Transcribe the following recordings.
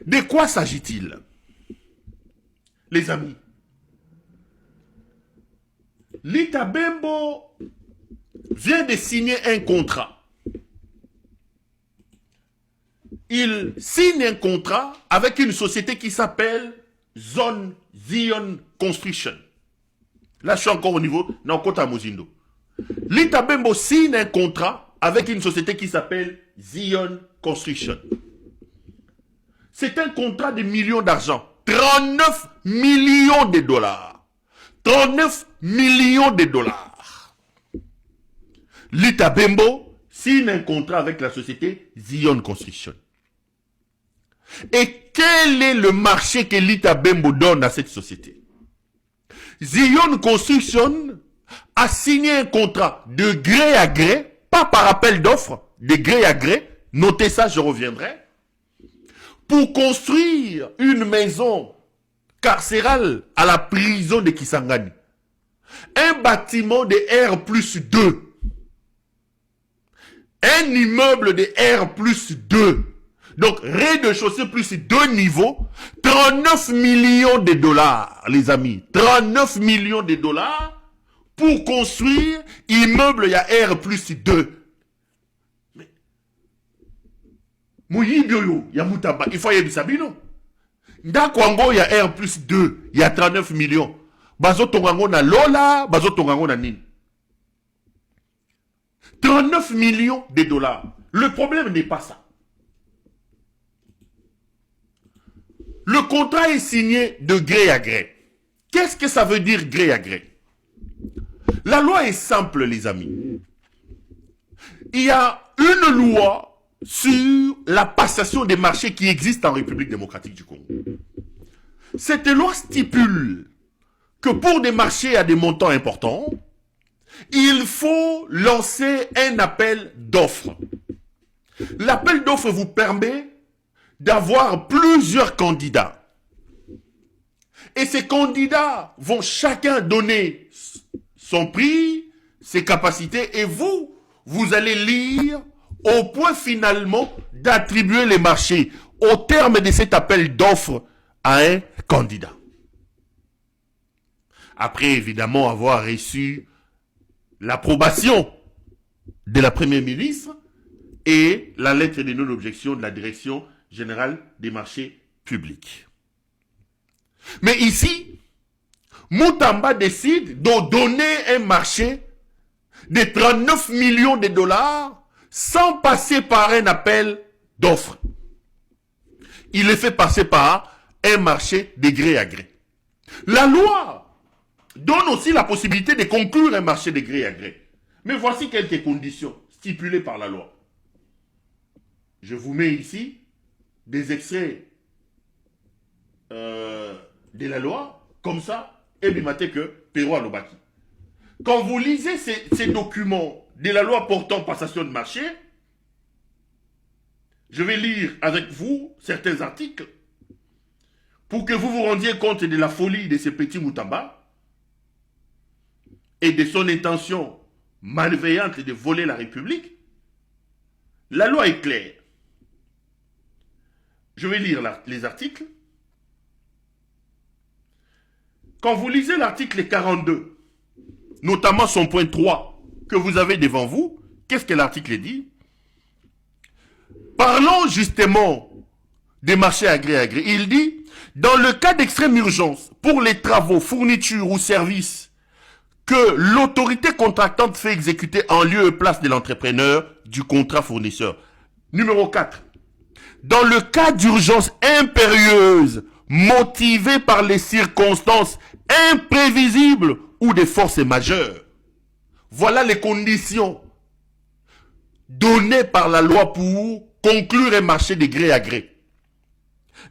De quoi s'agit-il? Les amis, Lita Bembo vient de signer un contrat. Il signe un contrat avec une société qui s'appelle Zion Construction. Là, je suis encore au niveau Nankota Mozindo. Lita Bembo signe un contrat avec une société qui s'appelle Zion Construction. C'est un contrat de millions d'argent. 39 millions de dollars. 39 millions de dollars. Lita Bembo signe un contrat avec la société Zion Construction. Et quel est le marché que Lita Bembo donne à cette société? Zion Construction a signé un contrat de gré à gré, pas par appel d'offres, de gré à gré, notez ça, je reviendrai, pour construire une maison carcérale à la prison de Kisangani. Un bâtiment de R+2. Un immeuble de R+2. Donc, rez-de-chaussée plus 2 niveaux. 39 millions de dollars, les amis. 39 millions de dollars pour construire immeuble, il y a R+2. Mais, Mouyibioyo, il y a Moutamba, il faut y avoir Sabino. Ndakwango, il y a R+2, il y a 39 millions. Bazo Tongango na Lola, Bazo Tongango na Nine. 39 millions de dollars. Le problème n'est pas ça. Le contrat est signé de gré à gré. Qu'est-ce que ça veut dire gré à gré? La loi est simple, les amis. Il y a une loi sur la passation des marchés qui existe en République démocratique du Congo. Cette loi stipule que pour des marchés à des montants importants, il faut lancer un appel d'offres. L'appel d'offres vous permet d'avoir plusieurs candidats. Et ces candidats vont chacun donner son prix, ses capacités, et vous allez lire au point finalement d'attribuer les marchés au terme de cet appel d'offres à un candidat. Après, évidemment, avoir reçu l'approbation de la Première ministre et la lettre de non-objection de la Direction générale des marchés publics. Mais ici, Moutamba décide de donner un marché de 39 millions de dollars sans passer par un appel d'offres. Il le fait passer par un marché de gré à gré. La loi donne aussi la possibilité de conclure un marché de gré à gré. Mais voici quelques conditions stipulées par la loi. Je vous mets ici des extraits de la loi, comme ça, et bimaté que Perro Alobaki. Quand vous lisez ces documents de la loi portant passation de marché, je vais lire avec vous certains articles pour que vous vous rendiez compte de la folie de ce petit Moutamba et de son intention malveillante de voler la République. La loi est claire. Je vais lire les articles. Quand vous lisez l'article 42, notamment son point 3 que vous avez devant vous, qu'est-ce que l'article dit? Parlons justement des marchés à gré. Il dit, dans le cas d'extrême urgence, pour les travaux, fournitures ou services que l'autorité contractante fait exécuter en lieu et place de l'entrepreneur du contrat fournisseur. Numéro 4. Dans le cas d'urgence impérieuse, motivée par les circonstances imprévisibles ou des forces majeures. Voilà les conditions données par la loi pour conclure un marché de gré à gré.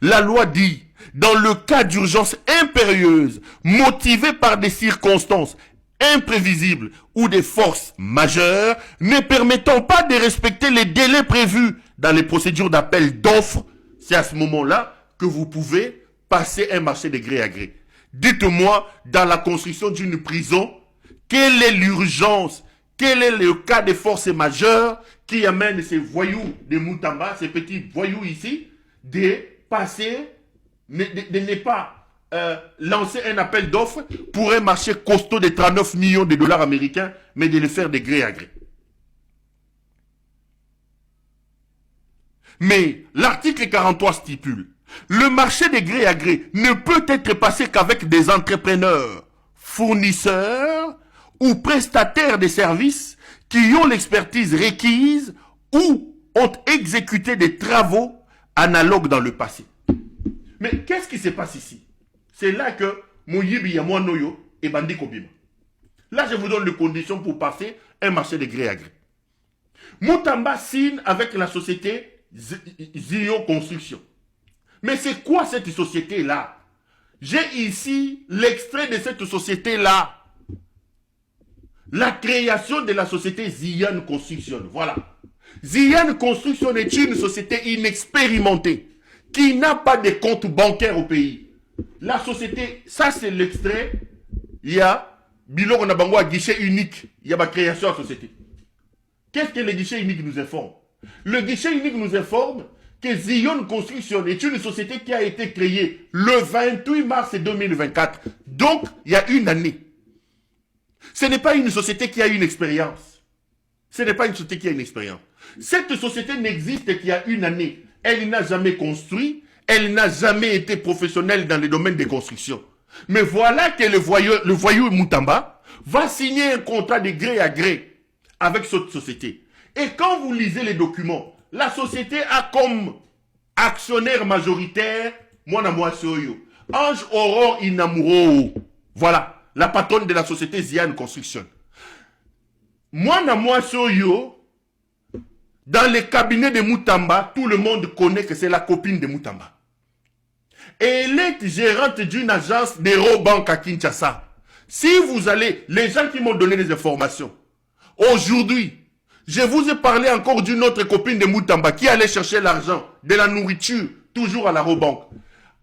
La loi dit, dans le cas d'urgence impérieuse, motivée par des circonstances imprévisibles ou des forces majeures, ne permettant pas de respecter les délais prévus dans les procédures d'appel d'offres, c'est à ce moment-là que vous pouvez passer un marché de gré à gré. Dites-moi, dans la construction d'une prison, quelle est l'urgence, quel est le cas de forces majeures qui amène ces voyous de Moutamba, ces petits voyous ici, de passer, ne pas lancer un appel d'offres pour un marché costaud de 39 millions de dollars américains, mais de le faire de gré à gré. Mais l'article 43 stipule, le marché de gré à gré ne peut être passé qu'avec des entrepreneurs, fournisseurs ou prestataires de services qui ont l'expertise requise ou ont exécuté des travaux analogues dans le passé. Mais qu'est-ce qui se passe ici? C'est là que Moyibi Yamouanoyo et Bandi Kobima. Là, je vous donne les conditions pour passer un marché de gré à gré. Moutamba signe avec la société Zion Construction. Mais c'est quoi cette société-là? J'ai ici l'extrait de cette société-là. La création de la société Zion Construction. Voilà. Zion Construction est une société inexpérimentée qui n'a pas de compte bancaire au pays. La société, ça c'est l'extrait. Il y a Bilo Nabango à guichet unique. Il y a ma création de la société. Qu'est-ce que le guichet unique nous informe? Le guichet unique nous informe que Zion Construction est une société qui a été créée le 28 mars 2024. Donc, il y a une année. Ce n'est pas une société qui a une expérience. Ce n'est pas une société qui a une expérience. Cette société n'existe qu'il y a une année. Elle n'a jamais construit. Elle n'a jamais été professionnelle dans le domaine des constructions. Mais voilà que le voyou Moutamba va signer un contrat de gré à gré avec cette société. Et quand vous lisez les documents, la société a comme actionnaire majoritaire, Ange Aurore Inamuro. Voilà, la patronne de la société Zion Construction. Dans les cabinets de Moutamba, tout le monde connaît que c'est la copine de Moutamba. Et elle est gérante d'une agence d'Eurobank à Kinshasa. Si vous allez, les gens qui m'ont donné des informations, aujourd'hui, je vous ai parlé encore d'une autre copine de Moutamba qui allait chercher l'argent, de la nourriture, toujours à la Robank.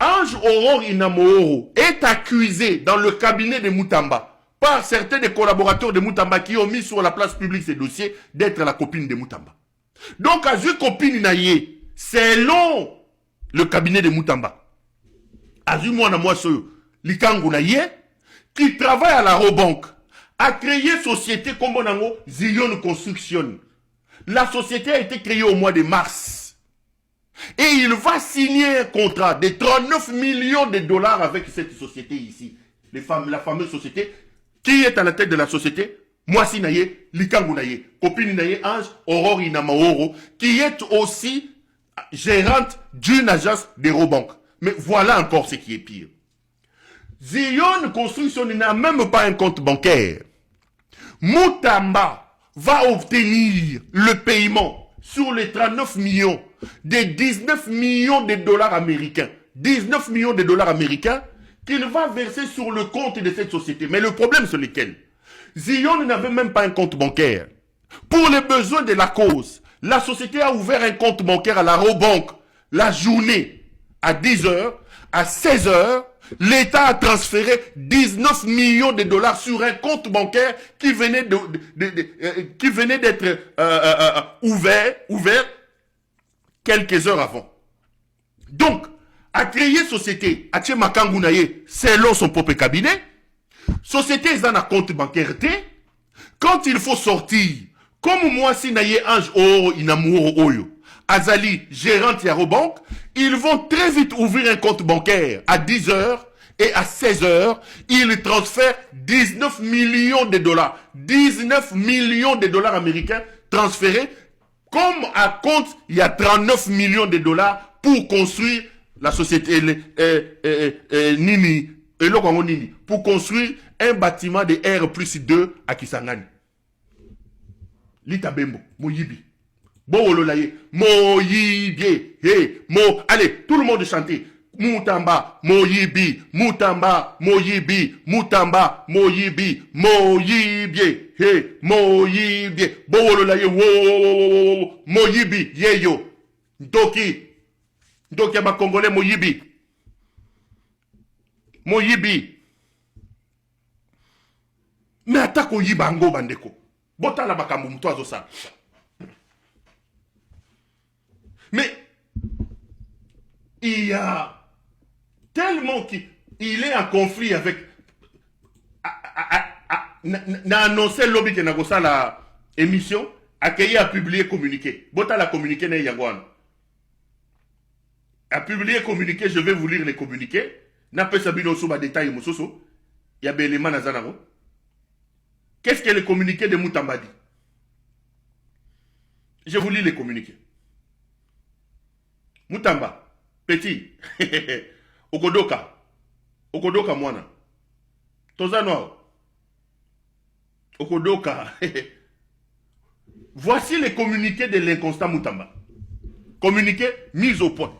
Ange Aurore Inamoro est accusé dans le cabinet de Moutamba par certains des collaborateurs de Moutamba qui ont mis sur la place publique ces dossiers d'être la copine de Moutamba. Donc, à une copine naïe, selon le cabinet de Moutamba, à une Likangu naïe, qui travaille à la Robank, a créé société comme on Zion Construction. La société a été créée au mois de mars. Et il va signer un contrat de 39 millions de dollars avec cette société ici. La fameuse société qui est à la tête de la société. Mwasi Naye, Likangu Naye, copine Naye, Ange Aurore Inamaoro, qui est aussi gérante d'une agence d'Eurobank. Mais voilà encore ce qui est pire. Zion Construction n'a même pas un compte bancaire. Moutamba va obtenir le paiement sur les 39 millions de 19 millions de dollars américains. 19 millions de dollars américains qu'il va verser sur le compte de cette société. Mais le problème c'est lequel? Zion n'avait même pas un compte bancaire. Pour les besoins de la cause, la société a ouvert un compte bancaire à la Robank la journée à 10h, à 16h. L'État a transféré 19 millions de dollars sur un compte bancaire qui venait d'être ouvert quelques heures avant. Donc, à créer société, à Tchemakangunaye, selon son propre cabinet, société est dans un compte bancaire. Quand il faut sortir, comme moi, si naye Ange Oro Inamuro Oyo, Azali, gérante Yarobank, ils vont très vite ouvrir un compte bancaire à 10h et à 16h, ils transfèrent 19 millions de dollars. 19 millions de dollars américains transférés. Comme à compte, il y a 39 millions de dollars pour construire la société Nini, pour construire un bâtiment de R+2 à Kisangani. Lita Bembo, Moyibi. Moyibi, hey, allez, tout le monde chanter. Moutamba, Moyibi, Moutamba, Moyibi, Moutamba, Moyibi, Moyibi, hey, Moyibi, Bololaye, wo, Moyibi, yeyo, Ntoki ma Congolais, Moyibi, Moyibi. Mais atako yibango bandeko. Bota la bakambu mtoazo sa. Mais il y a tellement qu'il est en conflit avec... n'a annoncé lobby que n'a ça la émission, accueilli à publier communiqué. Bota la communiqué n'est yagouane. À publier communiqué, je vais vous lire les communiqués. N'a pas sabino sous ma détail moussoso. Il y a Béléman Nazanaro. Qu'est-ce que le communiqué de Moutamba dit? Je vous lis les communiqués. Moutamba, petit, Okodoka, Mwana, Tozanoa, Okodoka. Voici les communiqués de l'inconstant Moutamba. Communiqué mis au point.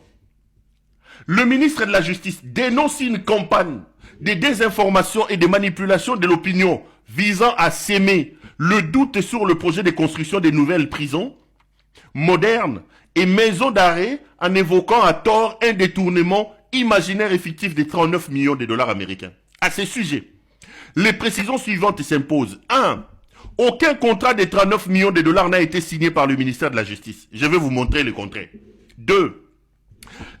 Le ministre de la Justice dénonce une campagne de désinformation et de manipulation de l'opinion visant à s'aimer le doute sur le projet de construction de nouvelles prisons modernes et maisons d'arrêt en évoquant à tort un détournement imaginaire et fictif de 39 millions de dollars américains. À ce sujet, les précisions suivantes s'imposent. 1. Aucun contrat de 39 millions de dollars n'a été signé par le ministère de la Justice. Je vais vous montrer le contraire. 2.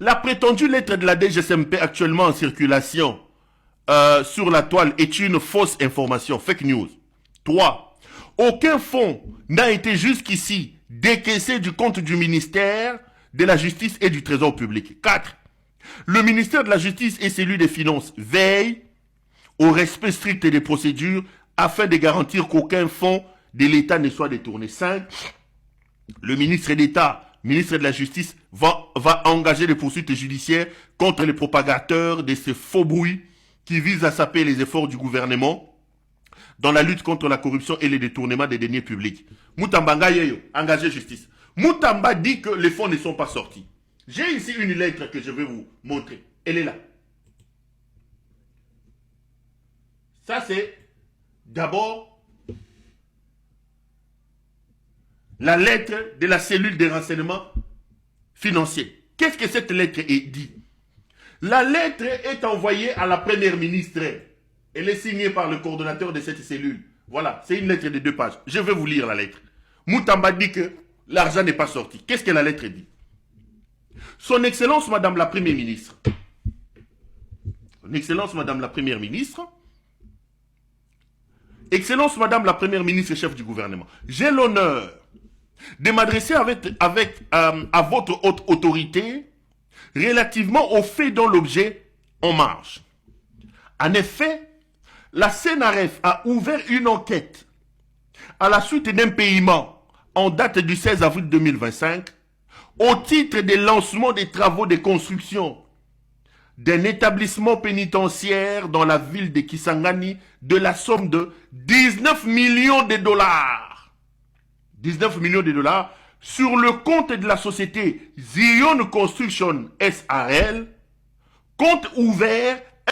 La prétendue lettre de la DGSMP actuellement en circulation sur la toile est une fausse information, fake news. 3. Aucun fonds n'a été jusqu'ici décaissé du compte du ministère de la Justice et du Trésor public. 4. Le ministère de la Justice et celui des Finances veillent au respect strict des procédures afin de garantir qu'aucun fonds de l'État ne soit détourné. 5. Le ministre d'État, ministre de la Justice, va engager des poursuites judiciaires contre les propagateurs de ces faux bruits qui visent à saper les efforts du gouvernement dans la lutte contre la corruption et les détournements des deniers publics. Moutamba Ngayeyo, engagé justice. Moutamba dit que les fonds ne sont pas sortis. J'ai ici une lettre que je vais vous montrer. Elle est là. Ça, c'est d'abord la lettre de la cellule des renseignements financiers. Qu'est-ce que cette lettre dit? La lettre est envoyée à la première ministre. Elle est signée par le coordonnateur de cette cellule. Voilà, c'est une lettre de 2 pages. Je vais vous lire la lettre. Moutamba dit que l'argent n'est pas sorti. Qu'est-ce que la lettre dit? Son Excellence, Madame la Première ministre. Son Excellence, Madame la Première ministre. Excellence, Madame la Première ministre et chef du gouvernement. J'ai l'honneur de m'adresser à votre haute autorité relativement aux faits dont l'objet en marche. En effet, la CNRF a ouvert une enquête à la suite d'un paiement en date du 16 avril 2025 au titre des lancements des travaux de construction d'un établissement pénitentiaire dans la ville de Kisangani de la somme de 19 millions de dollars. 19 millions de dollars sur le compte de la société Zion Construction SARL, compte ouvert